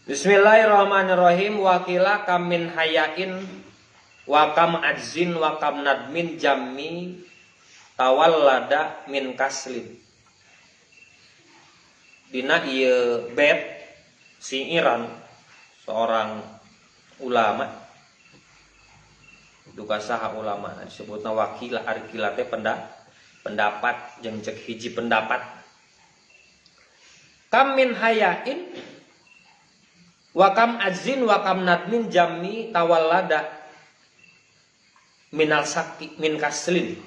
Bismillahirrahmanirrahim. Wakila kam min hayain wa kam ajzin wa kam nadmin jammi tawallada min kaslin. Dina ieu bait singiran seorang ulama duka saha ulama disebutna wakilah arkila teh pendapat jeung cek hiji pendapat. Kam min hayain wa kam azin wa kam nadmin jammi tawallada minal sakti min kaslin.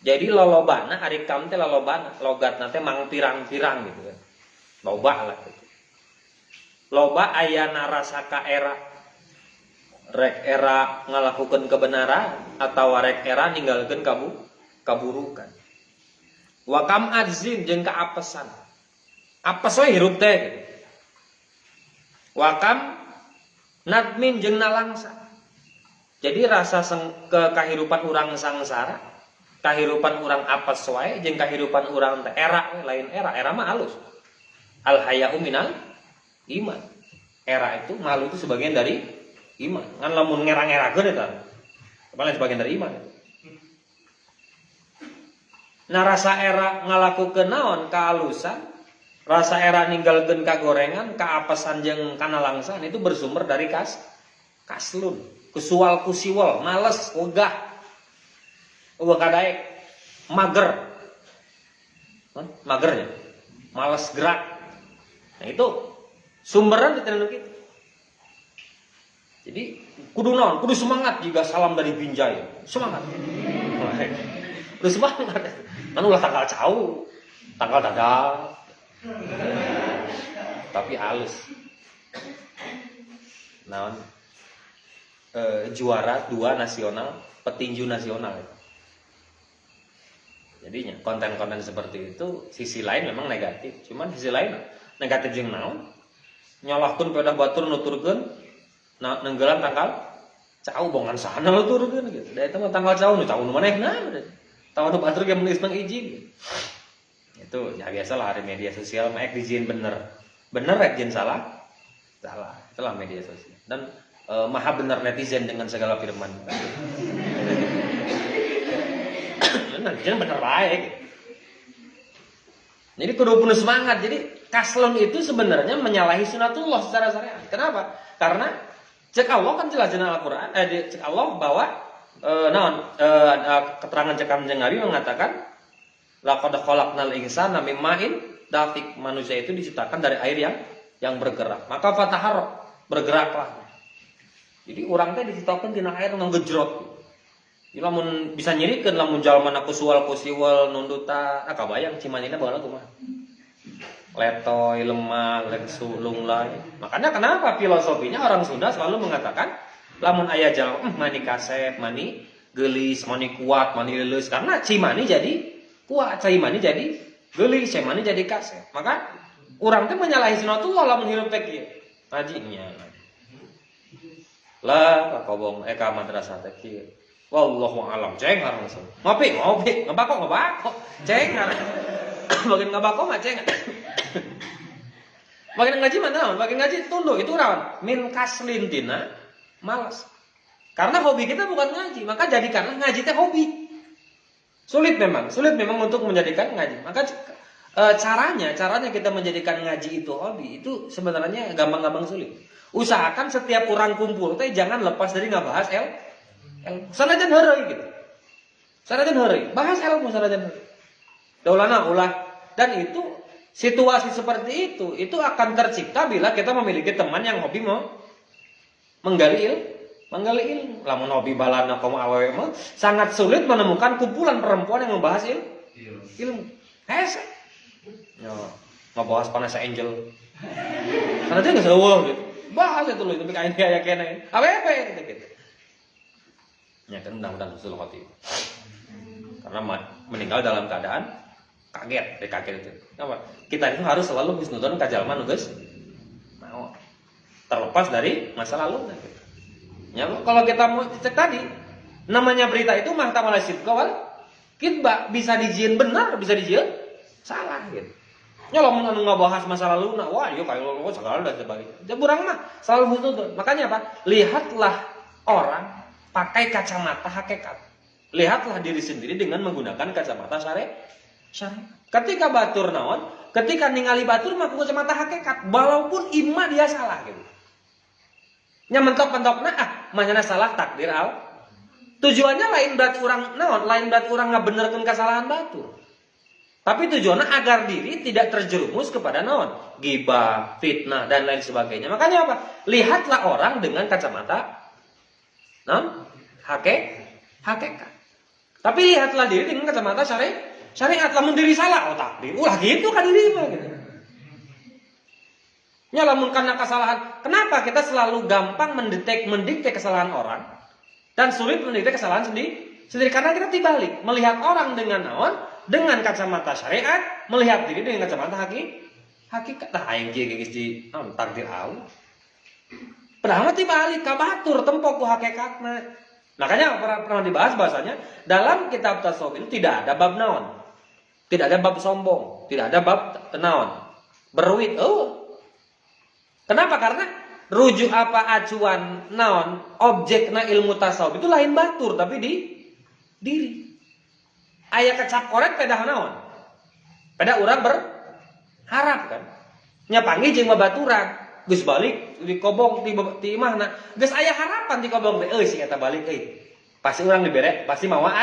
Jadi lolobana ari kam teh lolobana logatna teh mang pirang-pirang gitu kan. Loba lah gitu. Loba ayana rasa kaera rek era ngalakukeun kebenaran atau rek era ninggalkeun kaburukan. Wa kam azin jeung kaapesan. Apes we hirup teh gitu. Wakam nadmin jeung nalangsa. Jadi rasa kehidupan orang sangsara, kehidupan orang apes wae jeung kehidupan orang teh era lain era mah halus. Al haya'u minal iman. Era itu malu itu sebagian dari iman. Ngan lamun ngerang-ngerakeun eta. Paling sebagian dari iman. Nah rasa era ngalakukeun naon kahalusan, rasa era ninggalkeun kagorengan, kaapesan jeung kanalangsan itu bersumber dari kaslun, kusual kusiwal, males, wegah kadaek, mager. Magernya, males gerak. Nah itu sumberan di tenu kitu. Jadi kudu naon? Kudu semangat juga salam dari Binjai. Semangat. Kudu semangat. Kan ulah tanggal cau, tanggal dadak. Tapi halus. Naon? Juara 2 nasional, petinju nasional. Jadinya konten-konten seperti itu sisi lain memang negatif. Cuman sisi lain negatif jeung naon? Nyolahkeun pedah batur nuturkeun nenggelan tanggal cau bongan sana nuturkeun gitu. Da eta mah tanggal cau nu cau nu manehna. Tahu nu batur ge meuli iseng izin. Itu ya biasalah hari media sosial maek dijieun bener rek jieun salah itulah media sosial dan maha benar netizen dengan segala firman. Netizen bener baik. Jadi kudu penuh semangat. Jadi kaslon itu sebenarnya menyalahi sunatullah secara syariat. Kenapa? Karena cek Allah kan jelas dalam Al-Qur'an cek Allah bahwa keterangan cekam jeung Nabi mengatakan laqad khalaqnal insana mim ma'in dafiq. Manusia itu diciptakan dari air yang bergerak. Maka fatahar bergeraklah. Jadi orang teh diciptakan dina air nu gejrot. Jadi lamun bisa nyirikeun lamun jalmana kusual kusiwal nunduta, kabayang cimanina baheula kumaha. Letoy, lemah, lek sulung lain. Makanya kenapa filosofinya orang Sunda selalu mengatakan lamun aya jalma mani kasep, mani geulis, mani kuat, mani leuleus karena cimani jadi kuat, cimani jadi geulis, cimani jadi kasep. Maka orang teh menyalahi sunatullah lamun hirup teh kieu. Ngajinya. Lah kakobong ka madrasah teh kieu. Wallahu alam cengar langsung. Ngopi, ngabako. Cengar. Bagian ngabako mah cengar. Bagian ngaji mah naon? Bagian ngaji tunduk itu naon? Min kaslin dina malas. Karena hobi kita bukan ngaji, maka jadikanlah ngaji teh hobi. Sulit memang untuk menjadikan ngaji. Maka caranya kita menjadikan ngaji itu hobi itu sebenarnya gampang-gampang sulit. Usahakan setiap orang kumpul teh jangan lepas dari ngabahas sanajan heureuy gitu. Sanajan heureuy, bahas ilmu sanajan heureuy. Daulana ulah dan itu situasi seperti itu akan tercipta bila kita memiliki teman yang hobi mau menggali ilmu. Lamun hobi balana kaum awewe mah sangat sulit menemukan kumpulan perempuan yang membahas ilmu. Hese. Yo, ngabahas Vanessa Angel. Karena dia geus eueuh gitu. Bahas itu loh, tapi kayak kene. Awewe gitu. Ya kan mudah-mudahan husnul khotimah. Karena meninggal dalam keadaan kaget itu. Kenapa? Kita itu harus selalu husnudzon ka jalma nu geus mau terlepas dari masa lalu gitu. Ya, kalau kita mau cek tadi, namanya berita itu mahtamal sidqa wal kidba, bisa dijieun benar, bisa dijieun salah gitu. nya lamun anu ngabahas masa lalu nah wah ieu kayak lo segala dan sebagainya. Urang mah selalu husnuzon. Makanya apa? Lihatlah orang pakai kacamata hakikat. Lihatlah diri sendiri dengan menggunakan kacamata syariat. Ketika batur naon? Ketika ningali batur mah kacamata hakikat, walaupun imma dia salah gitu. Nya mentok-mentokna manyana salah takdir al. Tujuannya lain berarti orang naon, lain berarti orang ngabenerkeun kesalahan batur. Tapi tujuannya agar diri tidak terjerumus kepada naon? Ghibah, fitnah, dan lain sebagainya. Makanya apa? Lihatlah orang dengan kacamata naon? Hakikat. Tapi lihatlah diri dengan kacamata syariat. Lamun diri salah, takdir. Ulah gitu kan diri mah gitu. Nya lamun karena kesalahan. Kenapa kita selalu gampang mendikte kesalahan orang dan sulit mendikte kesalahan sendiri? Karena kita dibalik melihat orang dengan naon? Dengan kacamata syariat, melihat diri dengan kacamata hakikat. Nah, aing geus di takdir Allah. Padahal mah dibalik ka batur tempo ku hakikatna. Makanya pernah dibahas bahasanya dalam kitab tasawuf itu tidak ada bab naon. Tidak ada bab sombong, tidak ada bab naon. Berwit. Kenapa? Karena rujuk apa acuan naon objekna ilmu tasawuf itu lain batur tapi di diri. Aya kecap korek pedah naon? Pedah urang berharap kan. Nya panggih jeung babaturan, geus balik di kobong ti imahna. Geus aya harapan di kobong teh, euy si eta balik euy. Pasti urang dibere, pasti mawa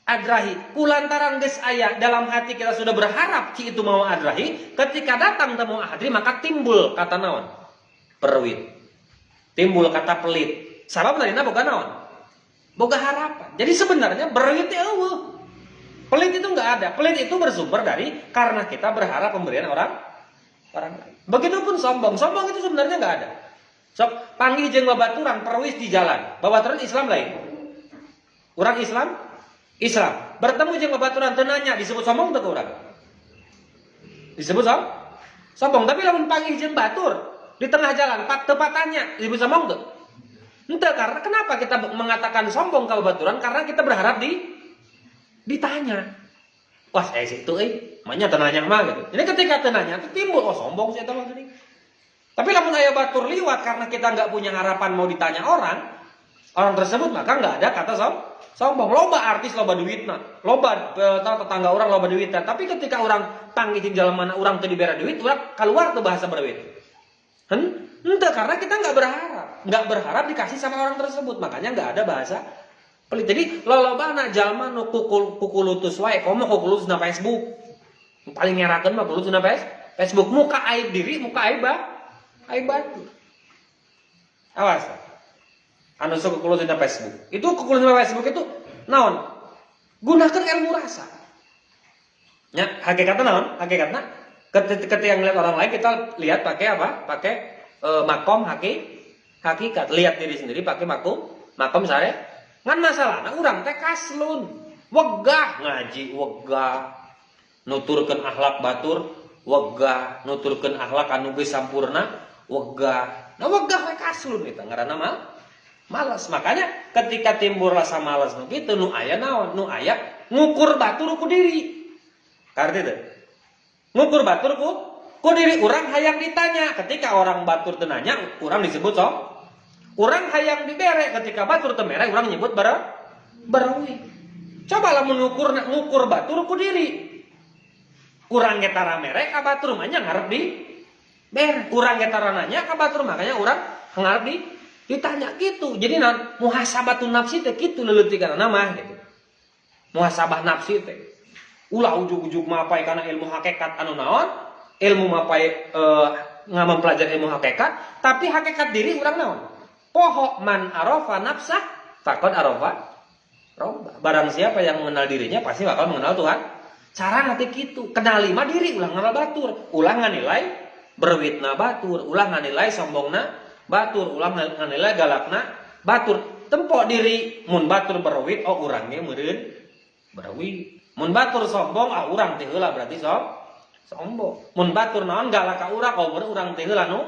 adrahi. Kulantaran geus aya dalam hati kita sudah berharap ci itu mawa adrahi, ketika datang temu adri maka timbul kata naon? Perwit. Timbul kata pelit. Sabab lainna boga naon? Boga harapan. Jadi sebenarnya berwit teh eueuh. Pelit itu enggak ada. Pelit itu bersumber dari karena kita berharap pemberian orang lain. Begitupun sombong. Sombong itu sebenarnya enggak ada. Sok panggih jeung babaturan perwis di jalan. Babaturan Islam lain. Orang Islam bertemu jeung babaturan teu nanya disebut sombong teu urang? Disebut sombong. Tapi lamun panggih jeung batur di tengah jalan tepat tanya disebut sombong teu? Entah, karena kenapa kita mengatakan sombong kalau baturan? Karena kita berharap ditanya. Wah, saya situ makanya tenanya mah gitu. Jadi ketika tenanya itu timbul sombong sih tahu gini. Tapi lamun aya batur liwat karena kita nggak punya harapan mau ditanya orang tersebut maka nggak ada kata sombong. Loba artis loba duitna. Loba tetangga orang loba duitna. Tapi ketika orang panggil di jalan mana orang teu dibere duit, urang keluar tuh bahasa berduit. Entah, karena kita nggak berharap dikasih sama orang tersebut, makanya nggak ada bahasa pelit. Jadi lolobana jalma nu kukulutus wae, komo kukulutus na Facebook, paling ngerakeun mah kukulutus na Facebook, muka aib diri, muka aib batu. Awas, anu sok kukulutus na Facebook, itu kukulutus na Facebook itu naon? Gunakan ilmu rasa. Ya, hakikatnya naon? Hakikatnya ketika ngeliat orang lain kita lihat pakai apa? Pakai makom hakikat. Lihat diri sendiri pakai makom syariat. Ngan masalahna urang teh kaslun, wegah ngaji, wegah nuturkeun akhlak batur, wegah nuturkeun akhlak anu geus sampurna, wegah. Nah wegah we kaslun eta ngaranna malas. Makanya ketika timbul rasa malas nu kitu nu aya naon? Nu aya ngukur batur ku diri. Karti teh. Ngukur batur ku diri urang hayang ditanya. Ketika orang batur teu nanya, urang disebut urang hayang dibere. Ketika batur teu mere, urang nyebut barawi. Coba lamun ngukur batur ku diri. Urang ge tara mere ka batur mah nya ngarep di bere. Urang ge tara nanya ka batur makanya urang ngarep ditanya gitu. Jadi naon? Muhasabatun nafsi teh kitu leuleutikana mah gitu. Muhasabah nafsi teh. Ulah ujug-ujug mapai karena ilmu hakikat anu naon? Ilmu mapai mempelajari ilmu hakikat, tapi hakikat diri urang naon? Poho man arafa nafsah faqad arafa robba. Barang siapa yang mengenal dirinya pasti bakal mengenal Tuhan. Cara nanti gitu, kenali mah diri ulah nganal batur, ulah nganilai berwitna batur, ulah nganilai sombongna batur, ulah nganilai galakna batur. Tempo diri mun batur berwit oh urang ge meureun berwit. Mun batur sombong urang teh heula berarti sombong. Mun batur naon galak ka urang urang teh heula nu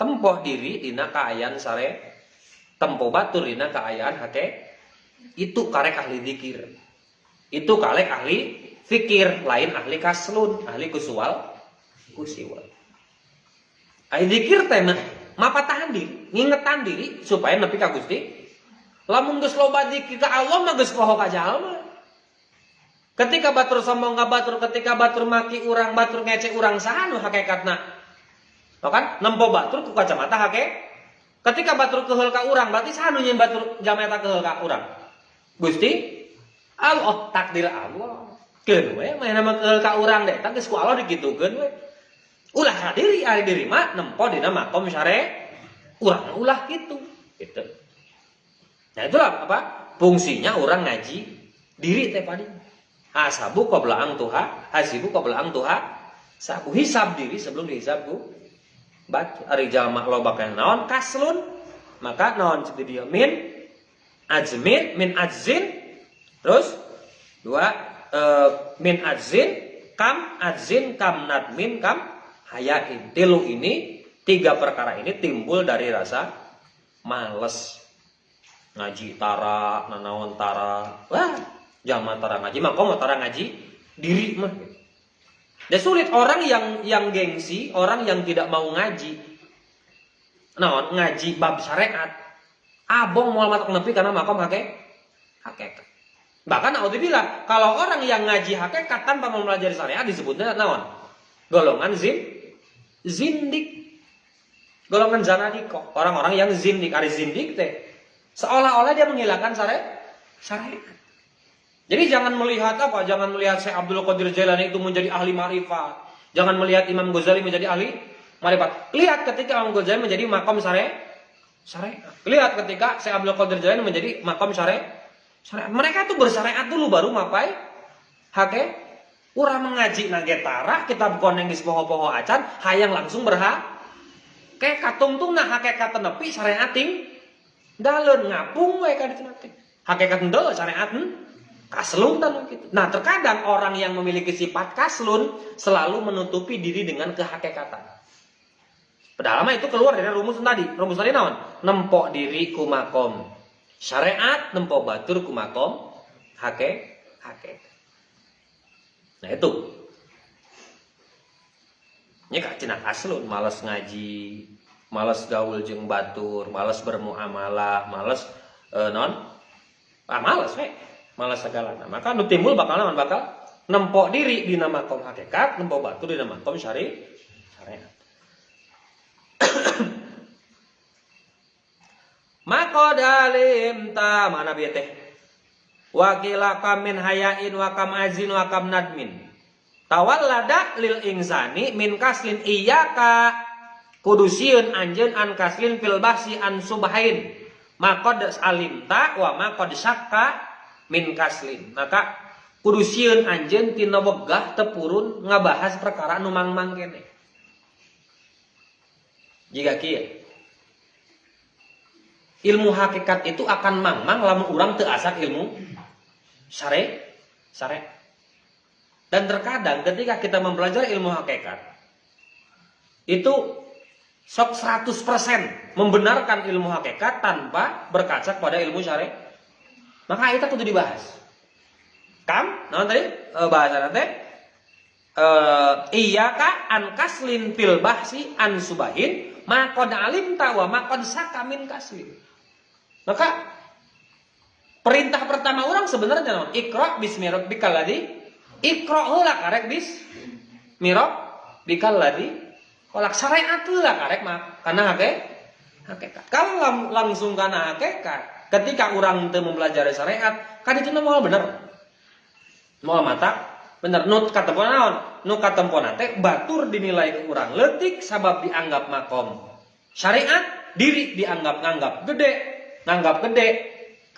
tempoh diri dina kaayaan sare. Tempo batur dina kaayaan hate itu karek ahli zikir. Itu karek ahli fikir, lain ahli kaslun, ahli kusiwal. Ai zikir teh mapatahan diri, ngingetan diri supaya nepi ka Gusti. Lamun geus loba zikir ka Allah mah geus poho ka jalma. Ketika batur sombong ka batur, ketika batur maki urang, batur ngece urang saha nu hakikatna. Kan nempo batur ku kacamata ketika batur keheul ka urang, berarti saha nu nyeun batur jalma eta keheul ka urang? Gusti Allah, takdir Allah. Keun we maena mah keheul ka urang deh, tah geus ku Allah digitukeun we. Ulah sadiri ari diri mah nempo dina makom syare urang ulah gitu. Gitu. Nah itulah apa? Fungsinya orang ngaji diri teh padi. Hasabu qabla ang tuha, hasibu qabla ang tuha. Sabu hisab diri sebelum dihisab ku batu. Ari jalma loba kana naon kaslun, maka naon seperti dia min ajzin, terus dua min ajzin, kam nadmin, kam hayain. Tilu ini, tiga perkara ini timbul dari rasa males. Ngaji tara, nanaon tara, wah jangan tara ngaji, maka mau tara ngaji diri mah. Dan sulit orang yang gengsi, orang yang tidak mau ngaji, naon ngaji bab syariat, abong mau matak nepi karena makom hakikat. Bahkan naudzubillah, kalau orang yang ngaji hakikat tanpa mempelajari syariat disebutnya naon? Golongan zindik, golongan zanadiko, orang-orang yang zindik, ari zindik teh. Seolah-olah dia menghilangkan syariat. Jadi jangan melihat apa? Jangan melihat Syekh Abdul Qadir Jailani itu menjadi ahli ma'rifat. Jangan melihat Imam Ghazali menjadi ahli ma'rifat. Lihat ketika Imam Ghazali menjadi makom syariat. Lihat ketika Syekh Abdul Qadir Jailani menjadi makom syariat. Mereka itu bersyariat dulu baru mapai hake. Urang mengaji nagetara, kitab koneng geus poho-poho acan, hayang langsung kayak katungtung nah hakikat nepi syariat ting. Dalun ngapung we ka ditu teh. Hakikat henteu syariat kaslun tan kitu. Nah, terkadang orang yang memiliki sifat kaslun selalu menutupi diri dengan kehakikatan. Padahal mah itu keluar dari rumus tadi. Rumus tadi naon? Nempok diri ku makom syariat, nempok batur ku makom hakikat. Nah, itu. Nya ka cenah kaslun, malas ngaji, malas gaul jeung batur, malas bermuamalah, malas malas we, malas segalana. Maka nu timbul bakal naon? Bakal nempok diri dina makom hakikat, nempok batur dina makom syariat. Maka dalim ta mana bieu teh? Wa qila kam min hayain wa kam azin wa kam nadmin. Tawallada lil insani min kaslin iyyaka kudusieun anjeun an kaslin fil bahsi an subhain maqad alimta wa maqad syakka min kaslin. Maka kudusieun anjeun tina wegah teu purun ngabahas perkara nu mangmang kene. Jika kieu ilmu hakikat itu akan mangmang lamun urang teu asak ilmu syariat. Dan terkadang ketika kita mempelajari ilmu hakikat itu sok 100% membenarkan ilmu hakikat tanpa berkaca pada ilmu syariat. Maka itu kudu dibahas. Kam, naon tadi bahasa teh? Iyyaka an kaslin fil bahsi an subahin maqad alimta wa maqad syakka min kaslin. Maka perintah pertama orang sebenarnya naon? Iqra bismi rabbikal ladzi Iqra heula karek bismi rabbikal ladzi kolak syariat heula karek mah kana hakikat. Kalau langsung kana hakikat, ketika orang teu mempelajari syariat, kan itu moal bener. Moal mata bener nu katempona naon? Nu katempona teh batur dinilai ke urang leutik sabab dianggap makom syariat, diri nganggap gede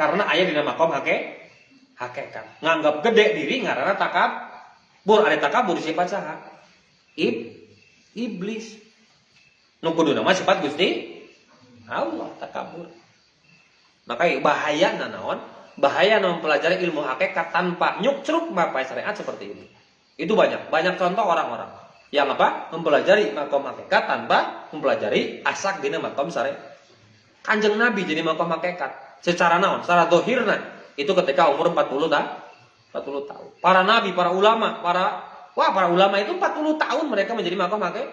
karena aya dina makom hakikat. Nganggap gede diri ngaranna takabur. Ada takabur sifat saha? Iblis. Nu kuduna mah sifat Gusti Allah takabur. Maka bahaya naon? Bahaya mempelajari ilmu hakikat tanpa nyukcruk mapai syariat seperti ini. Itu banyak contoh orang-orang yang apa? Mempelajari makom hakikat tanpa mempelajari asak dina makom syariat. Kanjeng Nabi jadi makom hakikat secara naon? Secara dohirna itu ketika umur 40 40 tahun. Para nabi, para ulama, para ulama itu 40 tahun mereka menjadi makom hake.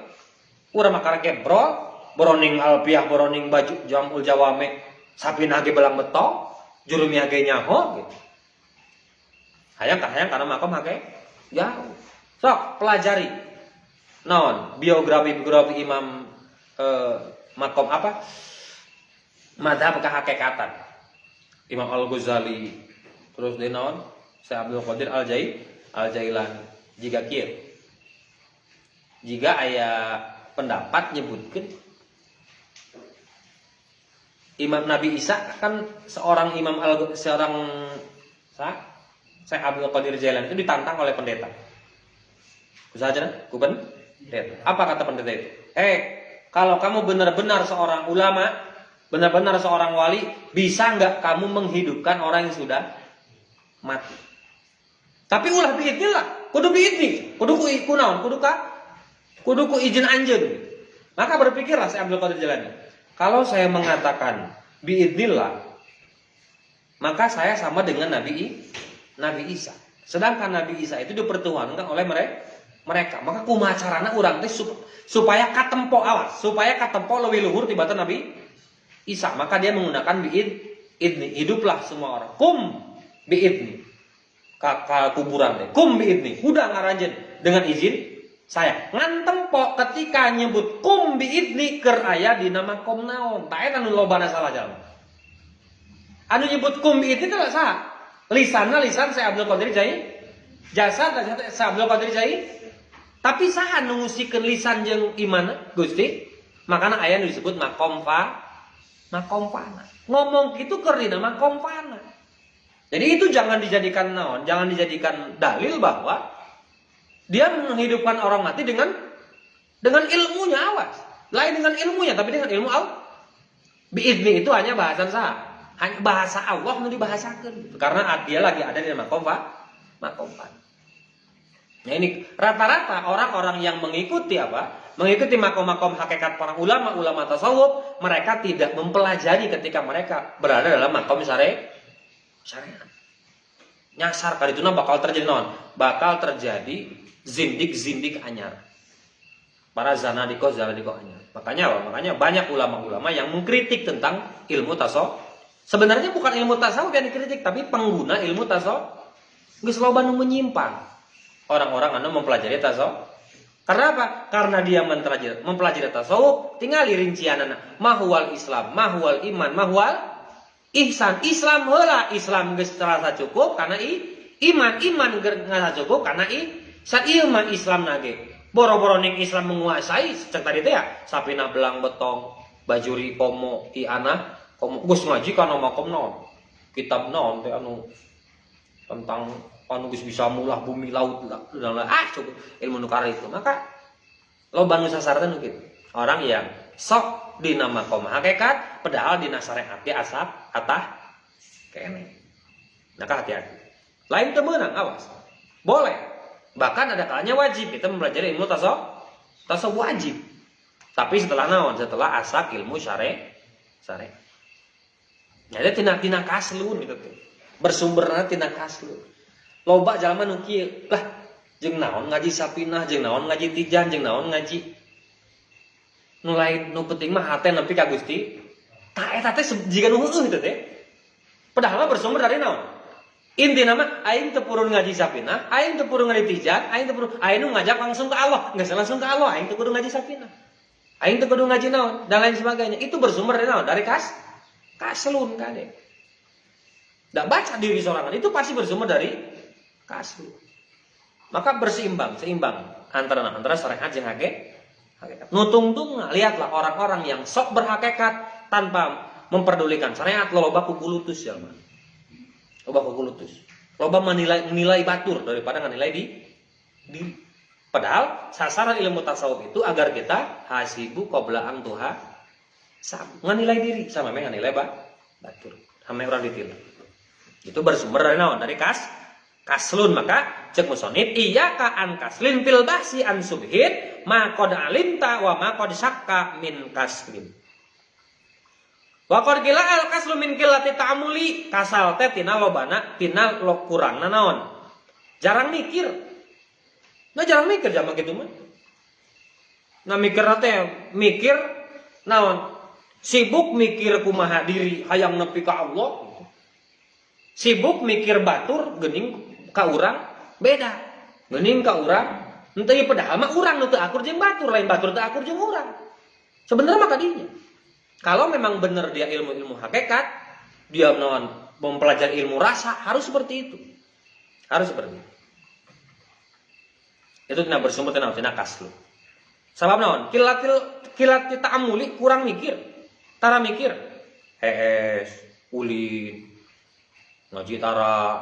Urang makara kebrol, boroning alpiah, boroning baju jamul jawame, sapinah ge belang beto, jurumia ge nyaho gitu. Hayang karena makom hake jauh. Sok pelajari. Naon biografi Imam makom apa? Madhab kehakikatan. Imam Al-Ghazali, terus dia naon? Syekh Abdul Qadir Al-Jailani. Jika kieu. Jika aya pendapat nyebutkeun Imam Nabi Isa kan seorang Syekh Abdul Qadir Jailani itu ditantang oleh pendeta. Usaha pendeta. Apa kata pendeta itu? Kalau kamu benar-benar seorang ulama, benar-benar seorang wali, bisa nggak kamu menghidupkan orang yang sudah mati? Tapi ulah biidnillah, kudu biidni, kudu ku naon, kudu ku izin anjeun. Maka berpikirlah Syekh Abdul Qadir Jailani, kalau saya mengatakan biidnillah, maka saya sama dengan Nabi Isa. Sedangkan Nabi Isa itu dipertuhankan oleh mereka. Maka kumaha carana urang teh supaya katempo awas, supaya katempo leuwih luhur tibatan Nabi Isa. Maka dia menggunakan biidni, hiduplah semua orang. Kum biidni. Ka kuburan teh. Kum biidni, udah ngaranjeun dengan izin saya. Ngan tempo ketika nyebut kum biidni keur aya dina makom naon. Ta eta nu lobana salah jalan. Anu nyebut kum biidni teh saha? Lisan Syekh Abdul Qadir Jailani. Jasa Syekh Abdul Qadir Jailani. Tapi saha nu ngusikeun lisan jeung iman Gusti? Makana aya nu disebut makom fana. Ngomong kitu keur dina makom fana. Jadi itu jangan dijadikan naon, jangan dijadikan dalil bahwa dia menghidupkan orang mati dengan ilmunya, awas. Lain dengan ilmunya, tapi dengan ilmu Allah. Biidni itu hanya bahasan saha? Hanya bahasa Allah nu dibahasakeun. Karena dia lagi ada di makom fana. Nah ini rata-rata orang-orang yang mengikuti makom-makom hakikat para ulama tasawuf, mereka tidak mempelajari ketika mereka berada dalam makom syariat. Nyasar kali itu bakal terjadi naon? Bakal terjadi zindik anyar. Para zanadiko anyar. Makanya banyak ulama-ulama yang mengkritik tentang ilmu tasawuf. Sebenarnya bukan ilmu tasawuf yang dikritik, tapi pengguna ilmu tasawuf geus loba nu menyimpang. Orang-orang anu mempelajari tasawuf. Karena apa? Karena dia mempelajari tasawuf, tinggal rincianana. Mahwal Islam, mahwal iman, mahwal ihsan. Islam heula, Islam geus terasa cukup karena iman geus terasa cukup karena ihsan. Iman Islam nage. Boro-boro ning Islam menguasai cek tadi teh ya, sapina belang betong, bajuri komo anak, komo geus ngaji kana makom naon? Kitab naon teh anu tentang anu geus bisa mulah bumi laut lah coba ilmu nukara itu. Maka loba nu sasartana nu kitu. Orang yang sok dina makom hakikat padahal dina syariat ge asap atah kene. Maka hati-hati. Lain teu meunang, awas. Boleh. Bahkan ada kalanya wajib kita mempelajari ilmu tasawuf wajib. Tapi setelah naon? Setelah asak ilmu syariat. Jadi tina kaslun gitu tuh. Bersumberna tina kaslun. Loba jalma nu kieu lah jeung naon ngaji sapinah, jeung naon ngaji tijan, jeung naon ngaji nu lain nu penting mah hate nepi ka Gusti. Tah eta teh jiga nu heueuh kitu teh. Padahal bersumber dari naon? Intina mah aing teu purun ngaji sapinah, aing teu purun ngaji tijan, aing nu ngajak langsung ke Allah, geus langsung ke Allah, aing teu kudu ngaji sapinah. Aing teu kudu ngaji naon dan lain sebagainya. Itu bersumber dari naon? Dari kaslun kade. Da baca diri sorangan itu pasti bersumber dari kasu. Maka seimbang antara syariat jeung hakikat. Nutungtung lihatlah orang-orang yang sok berhakikat tanpa memperdulikan syariat loba kugulutus ya mah. Loba kugulutus. Loba menilai batur daripada nganilai di padahal sasaran ilmu tasawuf itu agar kita hasibu qabla an tuha nganilai diri sama nganilai batur. Hame urang ditilu. Itu bersumber dari naon? Dari kaslun. Maka cek musonib iyyaka an kaslin fil bahsi an subhid ma qad alimta wa ma qad syakka min kaslin. Wa qad qila al kaslu min qillati ta'amuli kasal teh tina lobana tina kurangna naon? Jarang mikir. Nah jarang mikir zaman gitu mah. Nah mikir naon? Sibuk mikir kumaha diri hayang nepi ka Allah. Sibuk mikir batur geuning ka urang beda. Geuning ka urang henteu ieu padahal mah urang nu teu akur jeung batur, lain batur teu akur jeung urang. Sebenarnya mah kadinya. Kalau memang benar dia ilmu-ilmu hakikat, dia naon mempelajari ilmu rasa, harus seperti itu. Harus seperti itu. Itu tina bersumber tina kaslu. Sabab naon? Kilat kita amuli kurang mikir. Tara mikir. Hees, ulin, ngaji tara,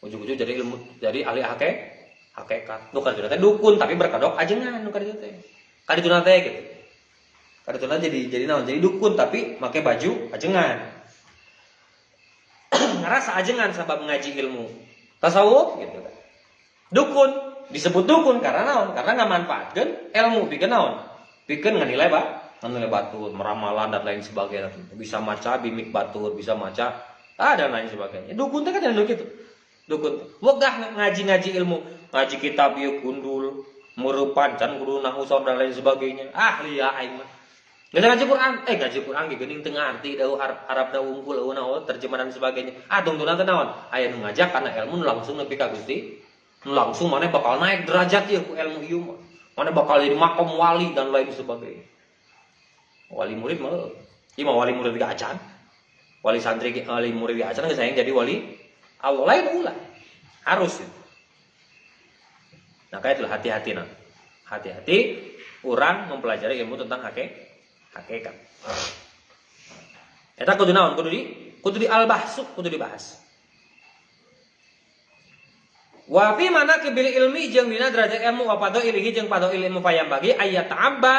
ujug-ujug jadi ilmu, jadi ahli hakikat. Nu kadituna teh dukun tapi berkedok ajengan nu kadituna teh. Kadituna teh gitu. Kadituna jadi naon? Jadi dukun tapi make baju ajengan. Ngerasa ajengan sabab ngaji ilmu tasawuf gitu kan. Dukun disebut dukun karena naon? Karena ngamanfaatkeun ilmu pikeun naon? Pikeun nganilai nganilai batur, meramalan dan lain sebagainya. Bisa maca bimik batur, bisa maca dan lain sebagainya. Dukun teh kan anu kitu. Dukun wegah ngaji ilmu, ngaji kitab ieu gundul, meurepan can kudu nahu saum dan lain sebagainya. Ahli ya aing mah. Ngaji Quran ge geuning teu ngarti dawuh Arab da unggul naon terjemahan dan sebagainya. Tungtuna teh naon? Aya nu ngajak kana ilmu langsung nepi ka Gusti. Langsung mana bakal naik derajat ya ku ilmu ieu mah. Mana bakal jadi makom wali dan lain sebagainya. Wali murid mah ieu mah wali murid ge acan. Wali santri wali murid ge acan geus sayang jadi wali Allah lain ulah. Harus itu. Nah kayak itulah hati-hati nah. Hati-hati orang mempelajari ilmu tentang hakikat. Eta kudu naon? Kudu di al-bahsu, kudu dibahas. Wa fi mana kibil ilmi jeung dina derajat ilmu wa fadhailihi jeung fadhail ilmu payam bagi ayat ta'abba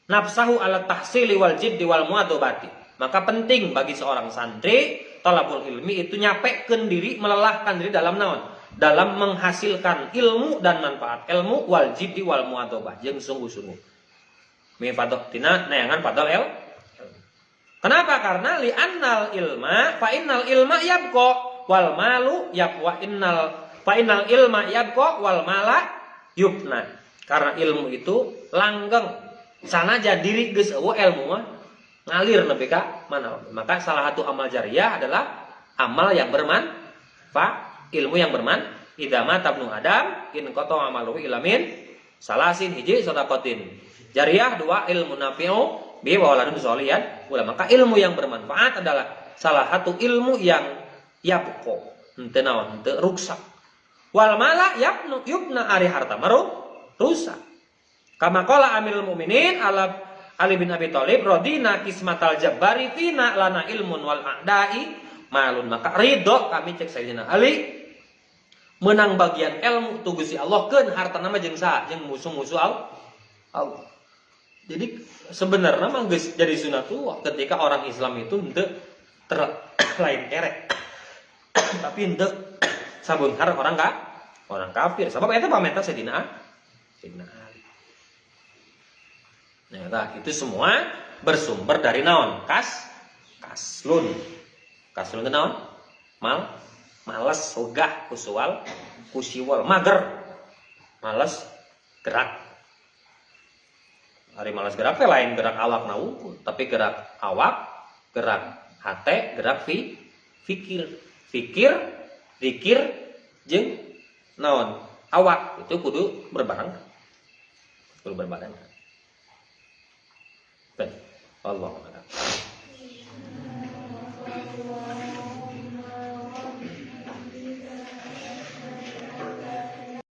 nafsahu ala tahsili wal jiddi wal muadobati. Maka penting bagi seorang santri talabul ilmi itu nyapekeun diri, melelahkan diri dalam naon? Dalam menghasilkan ilmu dan manfaat ilmu wal jiddi wal muadobah jeung sungguh-sungguh. Mi fadhah tina nayangan fadhal el. Kenapa? Karena li annal ilma fa innal ilma yabqa wal malu yabqa fa innal ilma yabqa wal mala yubna. Karena ilmu itu langgeng. Sanajan diri geus eueuh ilmu mah ngalir nepi ka mana. Maka salah satu amal jariyah adalah amal yang bermanfaat, ilmu yang bermanfaat. Idza mata ibnu Adam in qata amaluhu ila min salasin hiji sedaqatin jariyah, dua ilmu nafi'u bi wa waladun sholihan. Maka ilmu yang bermanfaat adalah salah satu ilmu yang yabqa, henteu naon, henteu rusak. Wal mala yubna ari harta maru rusak. Kama qala Amirul Mukminin Ali bin Abi Thalib radina kismatal jabbari fina lana ilmun wal a'dai malun. Maka ridho kami cek Sayyidina Ali menang bagian ilmu tu Gusti Allah keun hartana mah jeung saha? Jeung musuh-musuh Allah. Jadi sebenarnya mah geus jadi sunatullah ketika orang Islam itu henteu lain kerek. Tapi henteu sabunghar orang kafir. Sebab eta pamenta Sayyidina Ali. Nah, itu semua bersumber dari naon? Kaslun. Kaslun itu naon? Malas, ogah, kusiwal, mager. Malas gerak. Hari malas gerak teh lain gerak awak na unggul, tapi gerak awak, gerak hate, gerak fikir, zikir jeung naon? Awak itu kudu berbarengan. Allah.